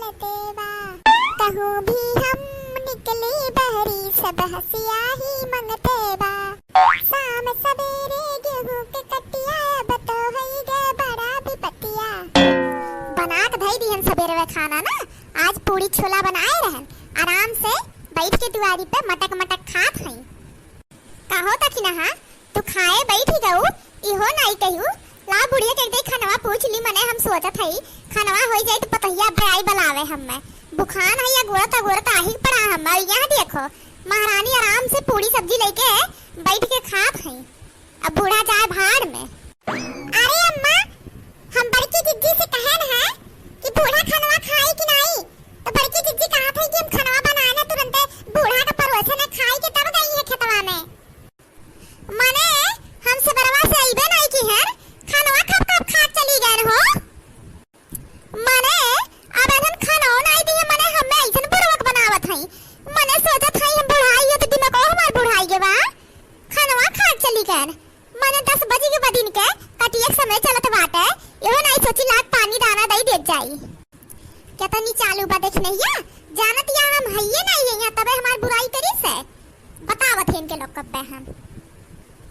चलते बा। कहूँ भी हम निकले बहरी सब हसिया ही मंगते बा। शाम सवेरे गेहूं के कटिया अब तो हई गे बड़ा विपतिया। बना के धई दी हम सवेरे खाना ना, आज पूरी छोला बनाए रहन, आराम से बैठ के दुआरी पे मटक मटक खात हई। कहो तक ना हा तू खाए बैठ ही गऊ, इहो नहीं कहू ला बुढ़िया के दे खानवा पूछ ली। मने हम सोचत हई खानवा हो जाए तो पतहिया बराई बनावे हमें बुखान है या गोरता आही पड़ा हम। यहाँ देखो महारानी आराम से पूरी सब्जी लेके बैठ के खात हई, अब बूढ़ा जाए भाड़ में। अरे अम्मा हम बड़की जिज्जी से कहन है कि बूढ़ा खानवा खाई कि नहीं, तो बड़की जिज्जी कहत है कि हम खानवा बनाना तुरंत बूढ़ा का परोसन खाई के तब गई है खेतवा में। मने हम से बरवा से आइबे नहीं की है खानवा कब खा चली गए हो। मने अब अनन खाना नहीं दी मने हमें ऐसन बुरवक बनावत हई। मने सोचत हई हम बुढ़ाई तो दिमाग हमार बुढ़ाई के बा खानवा खा चली गए। मने 10 बजे के बदिन के कटिया समय चलत बाटे, एहो नहीं सोची लाग पानी दाना दई दे जाई। क्या तनी चालू बा देख नहीं है जानत या हम हइये नहीं है यहाँ तबे हमार बुराई करी से बतावत है इनके लोग कब पे हम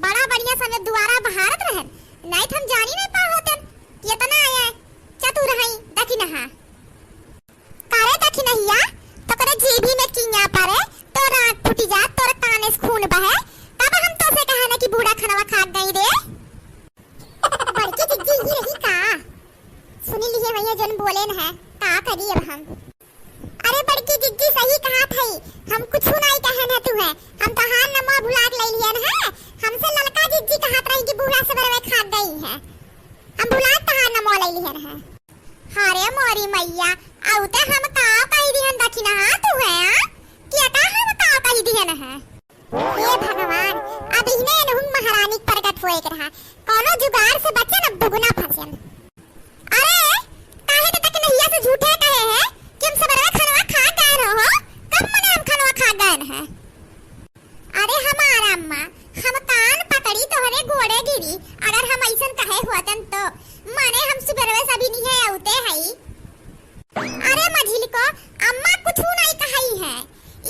बड़ा बढ़िया समय दुआरा बहारत रहन नहीं हम जानी नहीं पा होतन कि इतना आया चतुर हई दखी नहा करे दखी नहिया तो करे जीभी में किन्या परे तो रात फूटी जा तोर काने से खून बहे तब हम तो से कहा ना कि बूढ़ा खानवा खा गई रे। बड़की जिज्जी ही रही का सुनी लिए भैया जन बोले न है का करी अब हम। अरे बड़की जिज्जी सही कहा थई हम कुछ नहीं कहन है तू है हम तो हां नमा भुला ले लियन है। हमसे ललका जिज्जी कहत रही कि बूढ़ा से बरवे खा गई है, हम भुला तो हां नमा ले लियन है। हारे मोरी मैया आउते हम का कही दिहन दखी ना तू है हां कि का हम का कही दिहन है। हे भगवान अब इने नहुं महारानी प्रकट होए के रहा कोनो जुगाड़ से बचे न दुगना फंसन। अरे काहे तक नहिया से झूठे कहे है कि हम सबरा खानवा खा गए हो, कब मने हम खानवा खा गए हैं। अरे हमारा अम्मा हम कान पकड़ी तोहरे गोड़े गिरी अगर हम ऐसन कहे होतन तो माने हम सुबरवे सभी नहीं है आउते हई। अरे मझिल को अम्मा कुछ नहीं कही है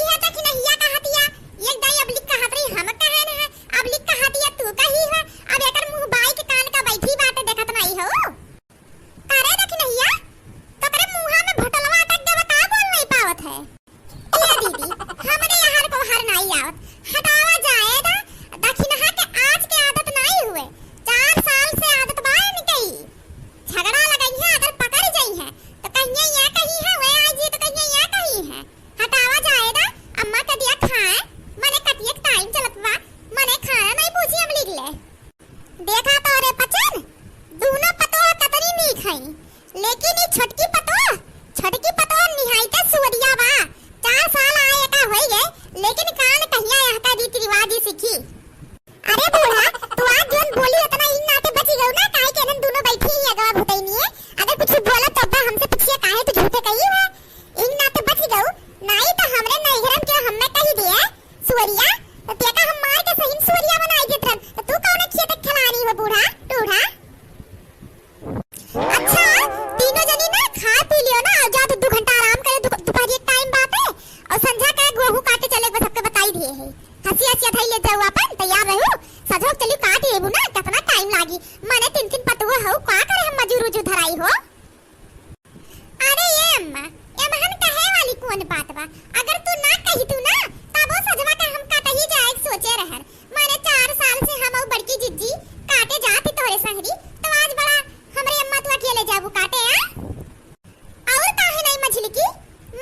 यह तक नहिया कहतिया एक दाई अब लिख कहत रही हम कहन है अब लिख कहतिया तू कही है अब एकर मुंह बाई के कान का बैठी बात देखत नहीं हो। करे दख नहिया तो करे मुंह में भटलवा अटक दे बता बोल नहीं पावत है। ए दीदी हमरे यहाँ को हर नहीं आवत हटावा जाएगा दखी नहा के आज के आदत नहीं हुए 4 साल से आदत बाहर निकली झगड़ा लगई है अगर पकड़ जाई है तो कहिए या कही है वे आज जी तो कहिए या कही है हटावा जाएगा। अम्मा कदिया खाए मने कटिया टाइम चलत बा मने खाना नहीं पूछी हम लिख ले देखा तो रे पचन दोनों पतो कतरी नहीं खाई लेकिन ये छोटकी पतो निहाई के सुवरिया बा 4 साल आए का होई गए लेकिन कान कहिया यह का रीति रिवाज सीखी। अरे बूढ़ा तू आज जोन बोली उतना इन नाते बची गऊ ना काहे के दोनों बैठी ही अगवा भुतई नहीं है अगर कुछ बोला तब हमसे पूछिए काहे तू झूठे कही है इन नाते बची गऊ नहीं तो हमरे नैहरम के हमें कही दिया सुवरिया तो तेका हम मार के सही सुवरिया बनाई देतन तो तू कौन खेत खिलानी हो बूढ़ा टूढ़ा। अच्छा तीनों जनी ना खा पी लियो ना जा तो 2 घंटा आराम करे दोपहर एक टाइम बात है और संध्या का गेहूं काटे चले को सबके बताई दिए है हंसी हंसी थई ले जाओ अपन तैयार रहू सजो चली काट लेबू ना कितना टाइम लागी मने 3 पतुआ हो का करे हम मजूर उजू धराई हो। अरे ये अम्मा हम कहे वाली कौन बात बा अगर तू ना कही तू ना तब वो सजवा का हम काट ही जाए सोचे रहन माने 4 साल से हम और बड़की जिज्जी काटे जाती तोरे सहरी तो आज बड़ा हमरे अम्मा तू अकेले जाबू काटे आ और काहे नहीं मछली की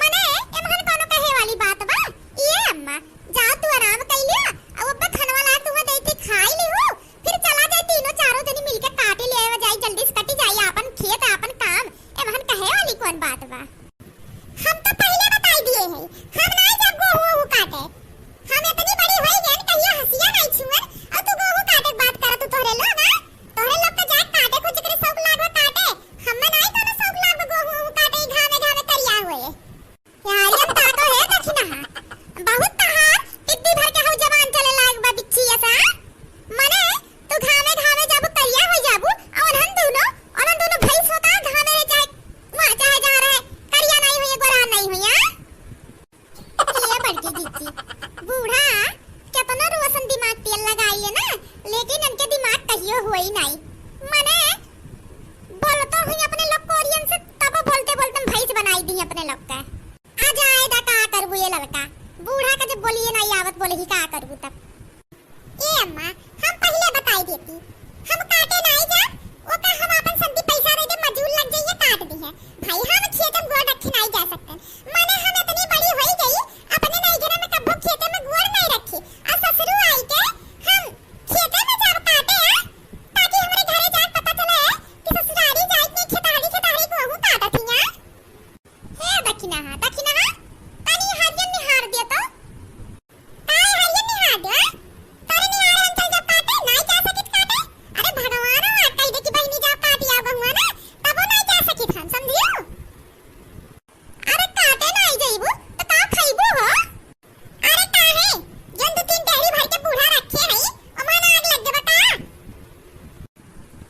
मने एमहन कोनो कहे वाली बात बा ये अम्मा जा तू आराम कर लिया अब अब खानवा ला तू दे के खाई ले हो फिर चला जाए तीनों चारों जनी मिलके काटे ले आवे जाए जल्दी से कटी जाए अपन खेत अपन काम एमहन कहे वाली कौन बात बा। हम तो पहले बताई दिए हैं हम नहीं जब गेहूं काटे हम इतनी बड़ी होई गई कहिया हंसिया नहीं छुए और तू गेहूं काटे बात कर तू तोरे लोग ना तोरे लोग का जा होई नहीं मने बोलतो हुई अपने लोग कोरियन से तब बोलते बोलते भैंस बनाई दी अपने लोग का। आ जाए दा का करबू ये लड़का बूढ़ा का जब बोलिए नहीं आवत बोले ही का करबू तब। ए अम्मा हम पहले बताई देती हम काटे नहीं जा वो का हम अपन संती पैसा दे दे मजूर लग जाइए काट दी है भाई हम खेत में गोड़ रखे नहीं जा सकते माने हम इतनी बड़ी होई गई अपने नहीं घर में कब्बो खेत में गोड़ नहीं रखी और ससुर आई के हम खेत में जब काटे हैं ताकि हमारे घरे जाके पता चले कि ससुराली जाए के खेताली को हूं काटा थी यार हे दक्षिणा तनी हरियन निहार दिया तो काय हरियन निहार दे तारे निहार हम चल जब काटे नहीं जा सकित काटे अरे भगवान कह दे कि बहनी जब काटिया बहुआ ना तब नहीं जा सकित हम समझियो अरे काटे नहीं जाइबू तो का खाइबू हो अरे काहे जन दो तीन डेहरी भर के बूढ़ा रखे हई ओमान आग लग के बता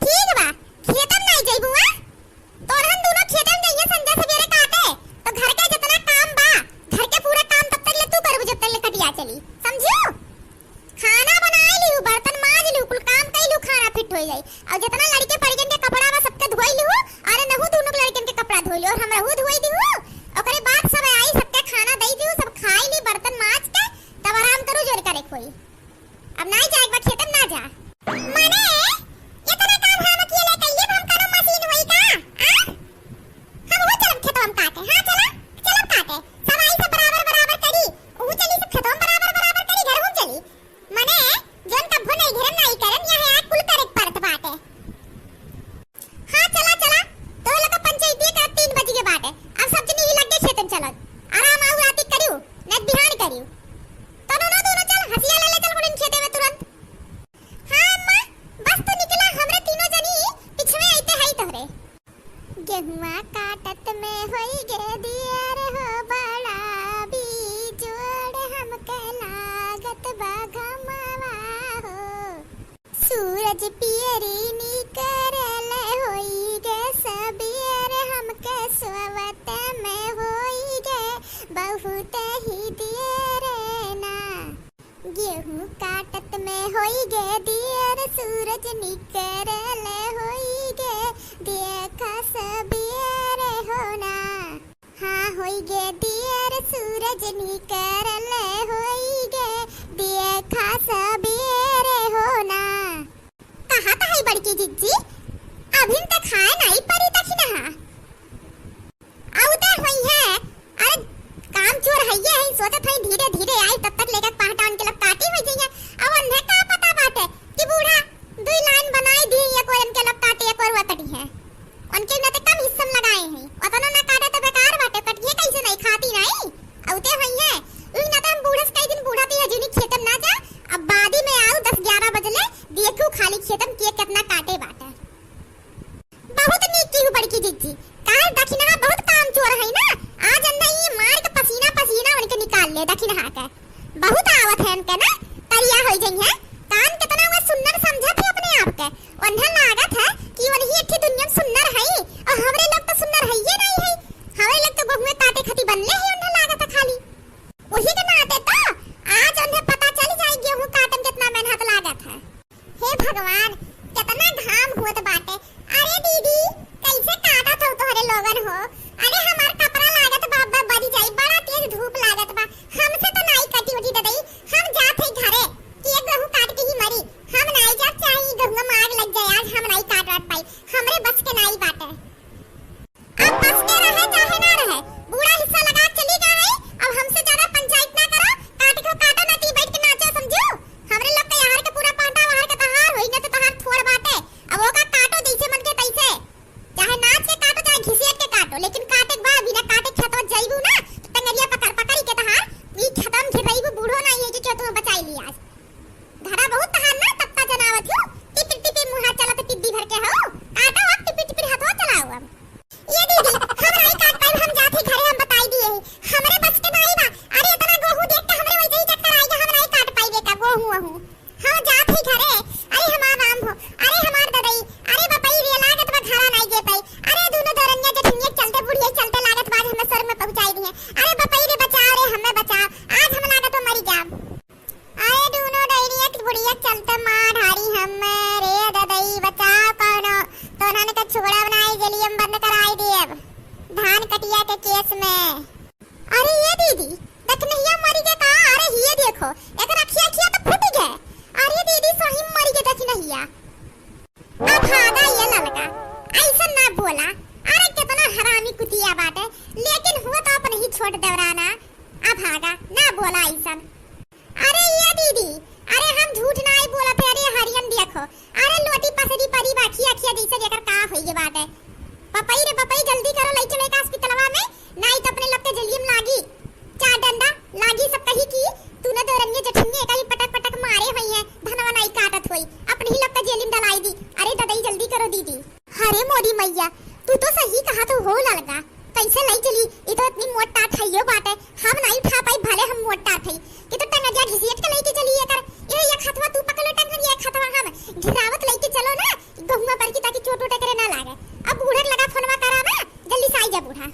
ठीक बा खेतम नहीं जाइबू आ तोर हम दोनों खेतम जाइए संजय सवेरे काटे तो घर के जितना काम बा घर के पूरा काम तब तक ले तू करबू जब तक ले कटिया चली समझियो खाना बनाए लियो बर्तन मांज लियो कुल काम कई लियो खाना फिट हो जाई और जितना लड़के परिजन के कपड़ा बा सबके धोई लियो अरे नहु दोनों लड़कन के कपड़ा धोई लियो और हमरा हु धोई दियो ओकरे बाद सब आई सबके खाना दई दियो सब खाई ली बर्तन मांज के तब आराम करू जोर करे कोई अब नहीं जाए बा खेतन ना जा माने इतना काम हम अकेले कइए हम करो मशीन होई का हम हो चल खेतम काटे हां चला काटे सब आई सब बराबर करी ऊ चली सब खेतम बराबर करी घर हम चली माने जन कभो नहीं घर नहीं करन यहां आ कुल करे पड़त बाटे हां चला तो लगा पंचायती का 3 बजे के बाटे अब सब जनी लग गए खेतन चलत आराम आऊ आती करियो नेत बिहान करियो तनो ना दोनों चल हसिया ले चल मुड़न खेते में तुरंत हां अम्मा बस तो निकला हमरे तीनों जनी पिछवे आते हई तोहरे गेहुआ काटत में होई गे दियर हो बड़ा बीजोड़ हमके लागत बा घमवा हो सूरज पियरी निकरले होई गे सबेर हमके सोवत में होई गे बहुत ही देर ना गेहूं काटत में होई गे दियर सूरज निकरले होई गे देखा सबेर होना हाँ होई गे दियर सूरज निकरले होई गे देखा सबेर होना कहा था है बड़की जिज्जी अभी तक खाए नहीं परी तक ना आउते हुई है अरे काम चोर है ये सोचत है धीरे धीरे आई तब तक लेकर पहचान के लब काटी हो जाइए अब अंधे का पता बात है कि बूढ़ा दो लाइन बनाई दी या कोई इनके लब काटे या कोई वतड़ी है उनके न तो कम हिस्सा लगाए हैं उतना ना काटे तो बेकार बाटे कटिए कैसे नहीं खाती नहीं आउते हुई है उन ना तो हम बूढ़ा कई दिन बूढ़ा तो यजुनी खेतम ना जा अब बादी में आऊ 10-11 बजे ले देखू खाली खेतम के कितना काटे बाटे बोला। अरे कितना हरामी कुतिया बात है, लेकिन हुआ तो अपन ही छोड़ देवराना। अब भागा ना बोला ऐसा। अरे ये दीदी, अरे हम झूठ ना ही बोला थे। अरे हरियन देखो, अरे लोटी पसरी परी बाखी अखिया जैसे जेकर का होई ये बात है। पपई रे पपई जल्दी करो, लई चले का अस्पतालवा में, नहीं तो अपने लग के जलियम लागी। चार डंडा लागी सब कही की तूने तो रंगे जठन्नी का ही पटक पटक मारे हुई है, धनवा नहीं काटत हुई, अपने ही लग के जेलिम डलाई दी। अरे ददई जल्दी करो दीदी। अरे मोदी मैया, तू तो सही कहा तो हो लगा, कैसे नहीं चली? ये तो इतनी मोटा थैयो बात है, हम नहीं उठा पाई, भले हम मोटा थई कि तो टंगरिया घिसियट के लेके चली है कर। ये एक हाथवा तू पकड़ ले टंगरिया, एक हाथवा हम घिरावत लेके चलो ना गहुमा पर की, ताकि चोट उठ करे ना लागे। अब बूढ़ा लगा फोनवा करा ना, जल्दी से आई जा बूढ़ा।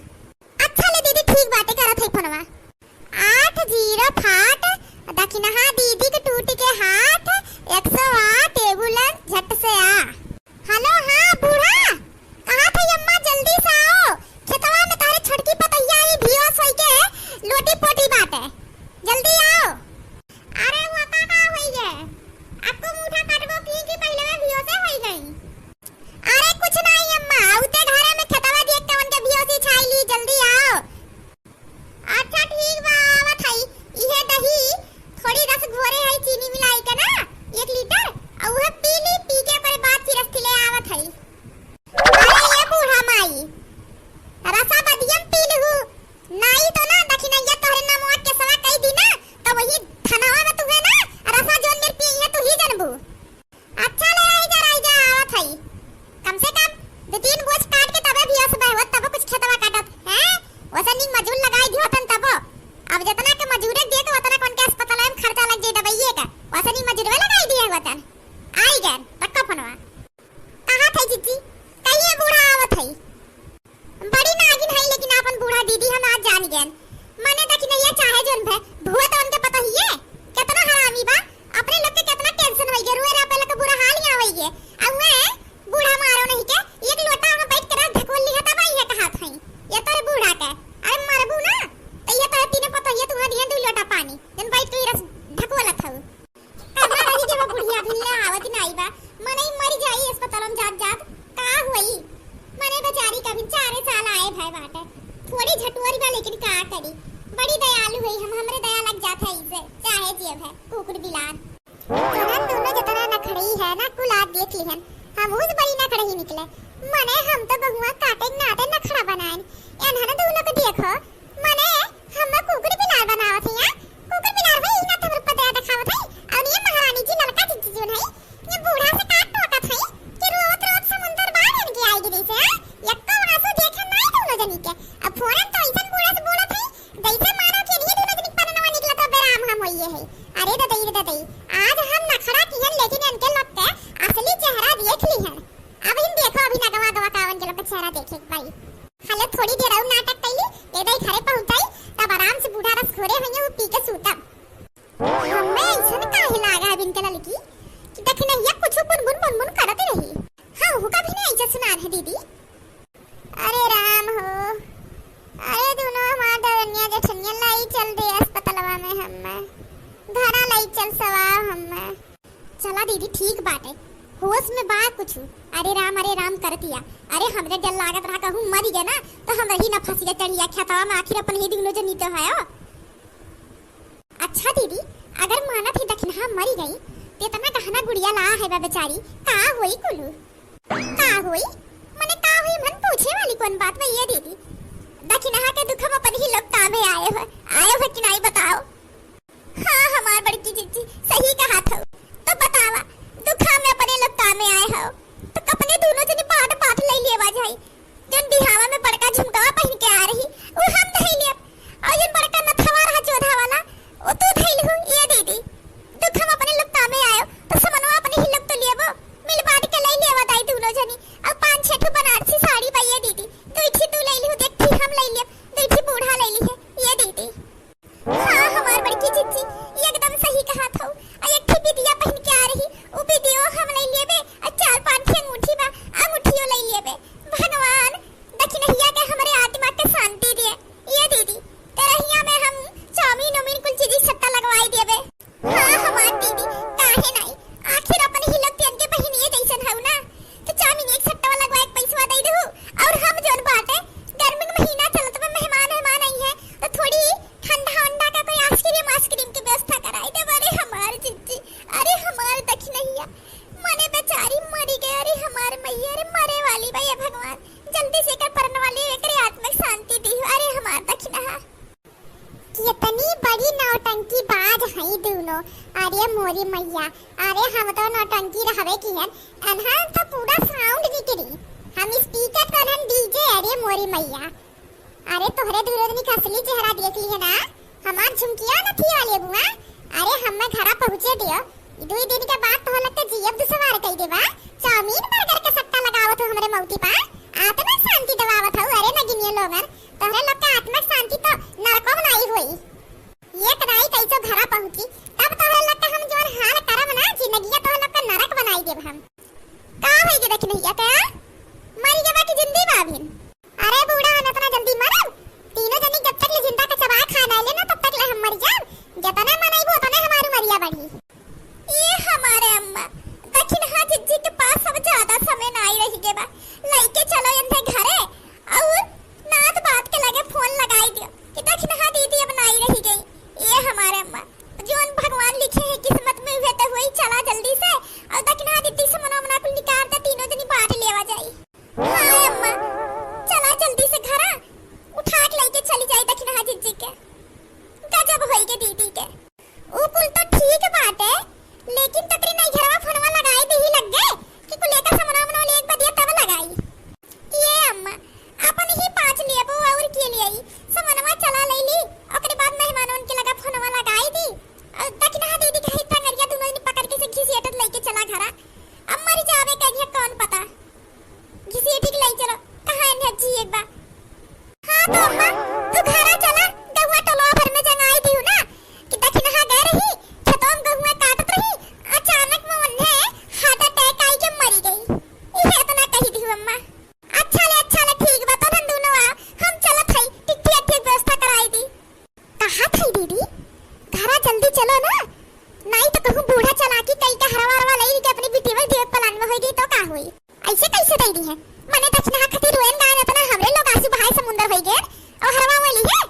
अच्छा ले दीदी, ठीक बातें करत है फोनवा। 80 फाट दक्षिणा दीदी के टूट के हाथ, 108 एम्बुलेंस झट से आ। हेलो हाँ बूढ़ा, कहाँ थे अम्मा? जल्दी से आओ, खेतवा में तारे छटकी पतैया आई भियो सोई के लोटी पोटी बात है, जल्दी आओ। अरे वो का होई है? आपको मुठा काटबो की पहले में भियो से होई गई? अरे कुछ नहीं अम्मा, उते घरे में खेतवा देख के उनके भियो से छाई ली, जल्दी आओ। अच्छा ठीक बा, आवत हई। इहे दही थोड़ी रस घोरे है चीनी मिलाई के ना 1 लीटर, और वह पी ली, पी के पर बाद फिर रस ले आवत हई। अरे ये बूढ़ा माई, रसा बदियम पी लहू, नहीं तो ना दक्षिणैया तोहरे नाम के सवा कई दी ना, तो वही धनवा में तुहे ना रसा जोन मेर पी है तू ही जनबू। अच्छा ले रही जा आवत हई। कम से कम 2-3 बोझ काट के तबे भिया से बहवत, तब कुछ खेतवा काटत है। वैसे नी मजूर लगाई दियो तन तब, अब जितना के मजूरे दे तो उतना कौन के अस्पताल में खर्चा लग जाए दवाइए का, वैसे नी मजूरवे लगाई दिए वतन। आई गए पक्का फोनवा। कहां थे जीजी? कहिए बूढ़ा आवत है। बड़ी नागिन है लेकिन अपन बूढ़ा दीदी हम आज जान गए। माने दक्षिणैया चाहे जोन भे भुआ तो उनके पता ही है कितना हरामी बा, अपने लोग के कितना टेंशन होई गे, रोए रा पहले के बुरा हाल ही होई गे। अब मैं बूढ़ा मारो नहीं के एक लोटा में बैठ कर ढकोल लिया तब आई है कहा था ये तो बूढ़ा के। अरे मरबू ना तो ये तो तीने पता है तुम्हारी दिए 2 लोटा पानी जन बैठ के रस ढकोला था। कहां रही के बुढ़िया भिल्ला आवत नहीं बा, मने मर जाई अस्पताल में जात जात का होई। मने बेचारी कभी 4 साल आए भाई बाटे, थोड़ी झटुआरी बा लेकिन का करी, बड़ी दयालु है। हम हमरे दया लग जात है इसे, चाहे जीव है कुकुर बिलार। जनन दोनों जितना नखड़ी है ना कुला देख लिहन, हम उस बड़ी नखड़ी निकले। मने हम तो बहुआ काटे नाटे नखड़ा बनाएन, एनहन दोनों को देखो मने हम कुकुर बिलार बनावत है। या कुकुर बिलार भाई ना तो पता दिखावत है, और ये महारानी जी लड़का जी जोन है ये बूढ़ा से काट टोकत है कि रोत रोत समुंदर बाहर इनके आएगी जैसे यक्का आंसू देखे नहीं दोनों जनी के। अब फोरन तो ऐसा बूढ़ा से बोलत है जैसे मानो के लिए दोनों जनी पनवा निकला तो बेराम हम होइए है। अरे ददई आज हम नखड़ा किहन लेकिन इनके लोग के असली चेहरा देख लिहन। अब इन देखो अभी ना गवा गवा कावन के लोग का चेहरा देखे भाई। हाले थोड़ी देर और नाटक कैली ले दई घरे पहुंचाई तब आराम से बूढ़ा रस घोरे हइए वो पी के सूतब। हमें ऐसा काहे लागा अब इनके लड़की कि दक्षिणैया कुछ बुन करत रही। हां वो कभी नहीं ऐसा सुना है दीदी। अरे राम हो, अरे दोनों हमार दरनिया जठनिया लाई चल दे अस्पतालवा में, हम घरा लाई चल सवा हम। चला दीदी ठीक बात है, होश में बा कुछ। अरे राम करतिया। अरे हमरे डर लागत रहा कहूं मरी गए ना तो हम रही ना फंसी गए चढ़िया खेतवा में, आखिर अपन ही दिनों जो नीतो है। अच्छा दीदी, अगर माना थी दक्षिणा मरी गई तो इतना गहना गुड़िया ला है बा बेचारी, का होई कुलू? का होई माने का होई मन पूछे वाली कौन बात में ये दीदी? दक्षिणा के दुख में अपन ही लोग कामे आए हो कि नहीं बताओ? हां हमार बड़की जीजी सही कहा था, तो बतावा दुखा में अपने लोग कामे आए हो तो कपने दोनों जने पाट ले लिए बाजाई जन बिहावा में बड़का झुमका पहन के आ रही वो हम धई लिए, और जन बड़का नथवा रहा चौधा वाला वो तू धइल हो। ये दीदी दुखा में अपने लोग कामे आए तो समनवा अपने ही लोग तो लेबो मिल बांट के ले लेवा दाई दोनों जनी। अब 5-6 ठो बनारसी साड़ी पाइए दीदी, 2 ठी तू ले ली, देख ठी हम ले लिए, 2 ठी बूढ़ा ले ली है। ये दीदी हां हमार बड़की जीजी एकदम सही कहा था। एक ठी बिटिया पहन के आ रही वो बिटियो हम ले लेबे, और 4-5 ठी अंगूठी बा अंगूठियो ले लेबे। भगवान दक्षिणैया के हमरे आत्मा के शांति दे। ये दीदी तेरहिया में हम मोरी मैया, अरे हम तो नौटंकी रहवे की है, अनहन तो पूरा साउंड निकली, हम स्पीकर तो अनहन डीजे, अरे मोरी मैया। अरे तोहरे दुर्योधनी का असली चेहरा देख ली है ना, हमार झुमकिया न थी वाले बुआ, अरे हमें घरा पहुंचे दियो, 2 दिन के बाद तो लगता जीएफ दुसवार कई देबा, चाउमीन बर्गर के सट्टा लगावत हो हमरे मौती पा, आत्मा शांति दबावत हो, अरे नगिनिया लोगन, तोहरे लोग का आत्मा शांति तो नरको बनाई हुई। एक रात ऐसो घरा पहुंची, तब तोहरे लोग का हम जोन हाल करब ना, जिंदगी तोहरे लोग का नरक बनाई देब हम। का होई के देखी नहीं का? मरी जबा की जिंदी बाबिन। अरे बूढ़ा हम इतना जल्दी मरब? तीनों जनी जब तक ले जिंदा का चबा खाना ले ना तब तक ले हम मर जाब। जतना मनाइबो उतना हमारी मरिया बढ़ी। ये हमारे अम्मा दक्षिण हाथ जिज्जी के पास सब ज्यादा समय ना आई रही के बा। लइके चलो इनके घरे और नात बात के लगे फोन लगाई दियो कि दक्षिण हाथ दीदी अब ना आई रही गई। ये हमारे अम्मा जोन भगवान लिखे है किस्मत में हुए तो वही चला जल्दी से और दक्षिण हाथ दीदी से मना मना कुल निकाल दे, तीनों जनी बांट लेवा जाई। हां अम्मा चला जल्दी से घरा उठा के लेके चली जाई दक्षिण हाथ दीदी के। गजब होई के दीदी के ओ कुल तो ठीक बात है, लेकिन तकरी नहीं घरवा फोनवा लगाई दे ही लग गए कि कुल लेका समना मना ले एक बदिया तब लगाई। ये अम्मा अपन ही 5 लेबो और के लिए आई समनवा चला ले ली, ओकरे बाद मेहमानों के लगा फोनवा लगाई दी और दक्षिण हाथ दीदी के हित पंगरिया दोनों ने पकड़ के से घिसियट लेके चला घरा। अब मर जावे कहिए कौन पता, घिसियट के ले चलो कहां है जी एक बार। हां तो अम्मा तू घरा चला, गहुआ टोलवा भर में जंगाई दी हूं ना कि दक्षिण हाथ गए रही छतों गहुआ काटत रही, अचानक में उन्हें हार्ट अटैक आई के मरी गई। ये इतना कही दी अम्मा। अच्छा ले ठीक बा तो दोनों आ हम चलत हई, ठीक व्यवस्था कराई दी। कहां थई दीदी? घरा जल्दी चलो ना, नहीं तो कहूं बूढ़ा चला की कई का हरवा लई के अपनी बिटिया देव पलान में होई गई तो का होई? ऐसे कैसे दई दी है? मने दक्षिण हाथ खातिर रोएन गाय अपना हमरे लोग आंसू बहाए समुंदर होई गए और हरवा वाली है।